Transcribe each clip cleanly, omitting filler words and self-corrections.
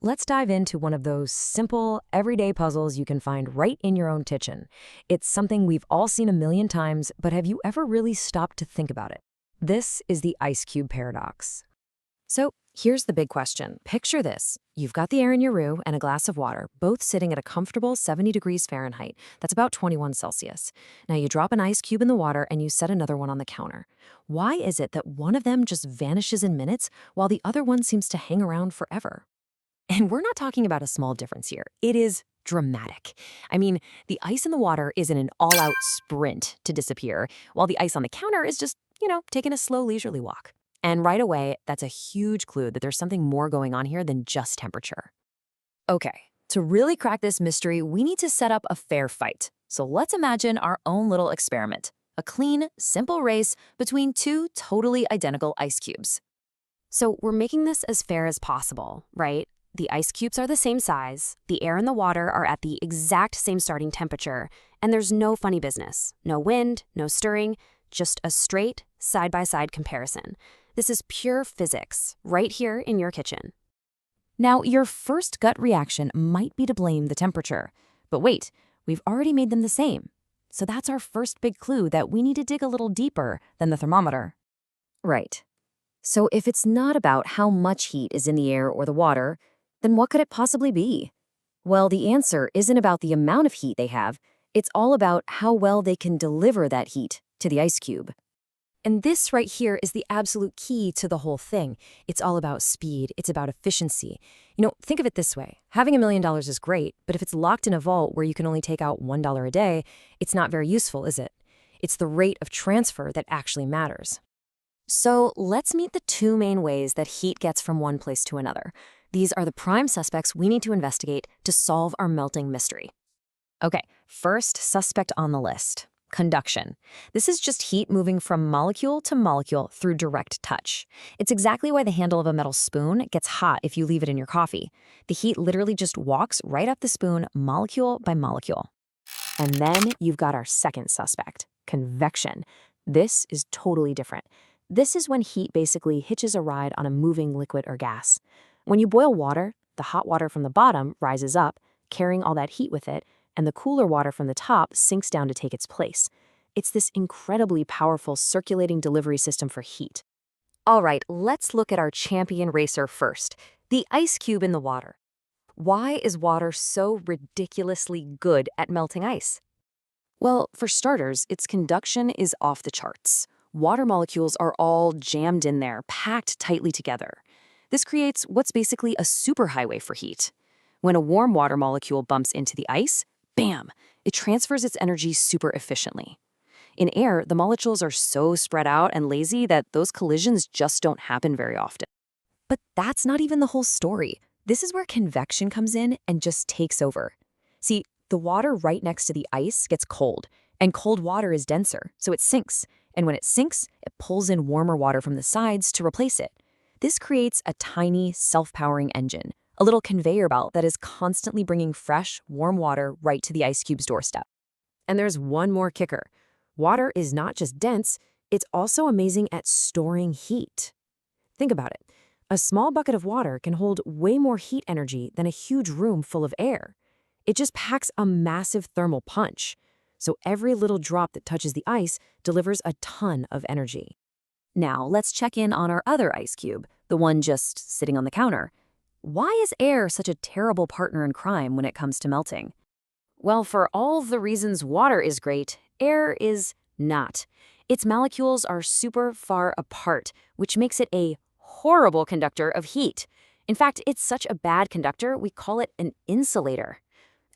let's dive into one of those simple, everyday puzzles you can find right in your own kitchen. It's something we've all seen a million times, but have you ever really stopped to think about it? This is the ice cube paradox. So here's the big question. Picture this. You've got the air in your room and a glass of water, both sitting at a comfortable 70 degrees Fahrenheit. That's about 21 Celsius. Now you drop an ice cube in the water and you set another one on the counter. Why is it that one of them just vanishes in minutes while the other one seems to hang around forever? And we're not talking about a small difference here. It is dramatic. I mean, the ice in the water is in an all-out sprint to disappear, while the ice on the counter is just, taking a slow, leisurely walk. And right away, that's a huge clue that there's something more going on here than just temperature. Okay, to really crack this mystery, we need to set up a fair fight. So let's imagine our own little experiment. A clean, simple race between two totally identical ice cubes. So we're making this as fair as possible, right? The ice cubes are the same size, the air and the water are at the exact same starting temperature, and there's no funny business. No wind, no stirring, just a straight, side-by-side comparison. This is pure physics, right here in your kitchen. Now, your first gut reaction might be to blame the temperature. But wait, we've already made them the same. So that's our first big clue that we need to dig a little deeper than the thermometer. Right. So if it's not about how much heat is in the air or the water, then what could it possibly be? Well, the answer isn't about the amount of heat they have. It's all about how well they can deliver that heat to the ice cube. And this right here is the absolute key to the whole thing. It's all about speed. It's about efficiency. Think of it this way. Having $1 million is great, but if it's locked in a vault where you can only take out $1 a day, it's not very useful, is it? It's the rate of transfer that actually matters. So let's meet the two main ways that heat gets from one place to another. These are the prime suspects we need to investigate to solve our melting mystery. Okay, first suspect on the list. Conduction. This is just heat moving from molecule to molecule through direct touch. It's exactly why the handle of a metal spoon gets hot if you leave it in your coffee. The heat literally just walks right up the spoon, molecule by molecule. And then you've got our second suspect, convection. This is totally different. This is when heat basically hitches a ride on a moving liquid or gas. When you boil water, the hot water from the bottom rises up, carrying all that heat with it, and the cooler water from the top sinks down to take its place. It's this incredibly powerful circulating delivery system for heat. All right, let's look at our champion racer first, the ice cube in the water. Why is water so ridiculously good at melting ice? Well, for starters, its conduction is off the charts. Water molecules are all jammed in there, packed tightly together. This creates what's basically a superhighway for heat. When a warm water molecule bumps into the ice, bam, it transfers its energy super efficiently. In air, the molecules are so spread out and lazy that those collisions just don't happen very often. But that's not even the whole story. This is where convection comes in and just takes over. See, the water right next to the ice gets cold, and cold water is denser, so it sinks. And when it sinks, it pulls in warmer water from the sides to replace it. This creates a tiny, self-powering engine, a little conveyor belt that is constantly bringing fresh, warm water right to the ice cube's doorstep. And there's one more kicker. Water is not just dense, it's also amazing at storing heat. Think about it. A small bucket of water can hold way more heat energy than a huge room full of air. It just packs a massive thermal punch. So every little drop that touches the ice delivers a ton of energy. Now, let's check in on our other ice cube, the one just sitting on the counter. Why is air such a terrible partner in crime when it comes to melting? Well, for all the reasons water is great, air is not. Its molecules are super far apart, which makes it a horrible conductor of heat. In fact, it's such a bad conductor, we call it an insulator.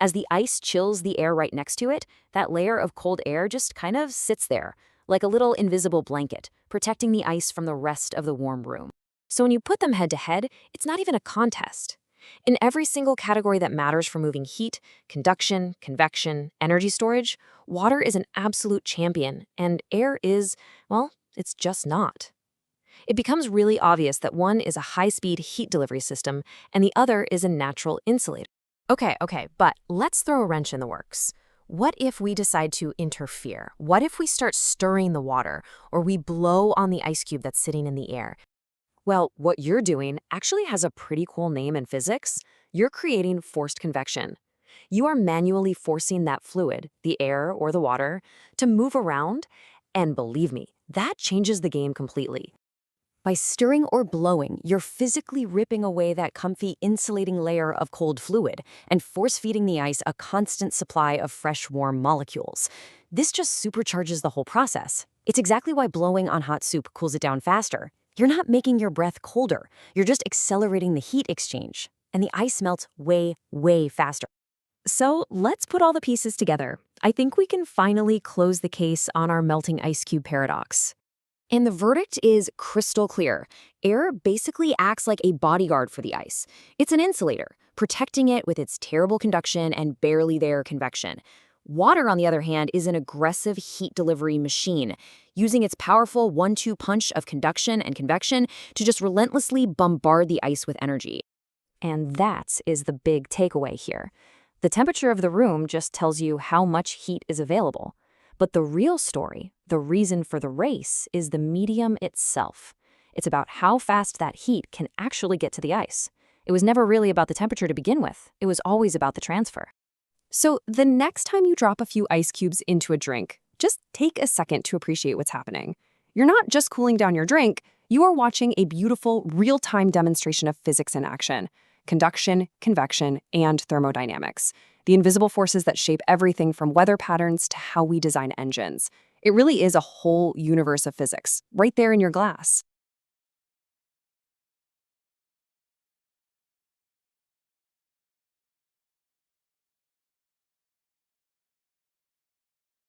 As the ice chills the air right next to it, that layer of cold air just kind of sits there, like a little invisible blanket, protecting the ice from the rest of the warm room. So when you put them head to head, it's not even a contest. In every single category that matters for moving heat, conduction, convection, energy storage, water is an absolute champion, and air is, well, it's just not. It becomes really obvious that one is a high-speed heat delivery system and the other is a natural insulator. Okay, but let's throw a wrench in the works. What if we decide to interfere? What if we start stirring the water, or we blow on the ice cube that's sitting in the air? Well, what you're doing actually has a pretty cool name in physics. You're creating forced convection. You are manually forcing that fluid, the air or the water, to move around, and believe me, that changes the game completely. By stirring or blowing, you're physically ripping away that comfy insulating layer of cold fluid and force-feeding the ice a constant supply of fresh, warm molecules. This just supercharges the whole process. It's exactly why blowing on hot soup cools it down faster. You're not making your breath colder. You're just accelerating the heat exchange. And the ice melts way, way faster. So let's put all the pieces together. I think we can finally close the case on our melting ice cube paradox. And the verdict is crystal clear. Air basically acts like a bodyguard for the ice. It's an insulator, protecting it with its terrible conduction and barely there convection. Water, on the other hand, is an aggressive heat delivery machine, using its powerful 1-2 punch of conduction and convection to just relentlessly bombard the ice with energy. And that is the big takeaway here. The temperature of the room just tells you how much heat is available. But the real story, the reason for the race, is the medium itself. It's about how fast that heat can actually get to the ice. It was never really about the temperature to begin with. It was always about the transfer. So the next time you drop a few ice cubes into a drink, just take a second to appreciate what's happening. You're not just cooling down your drink, you are watching a beautiful, real-time demonstration of physics in action: conduction, convection, and thermodynamics. The invisible forces that shape everything from weather patterns to how we design engines. It really is a whole universe of physics, right there in your glass.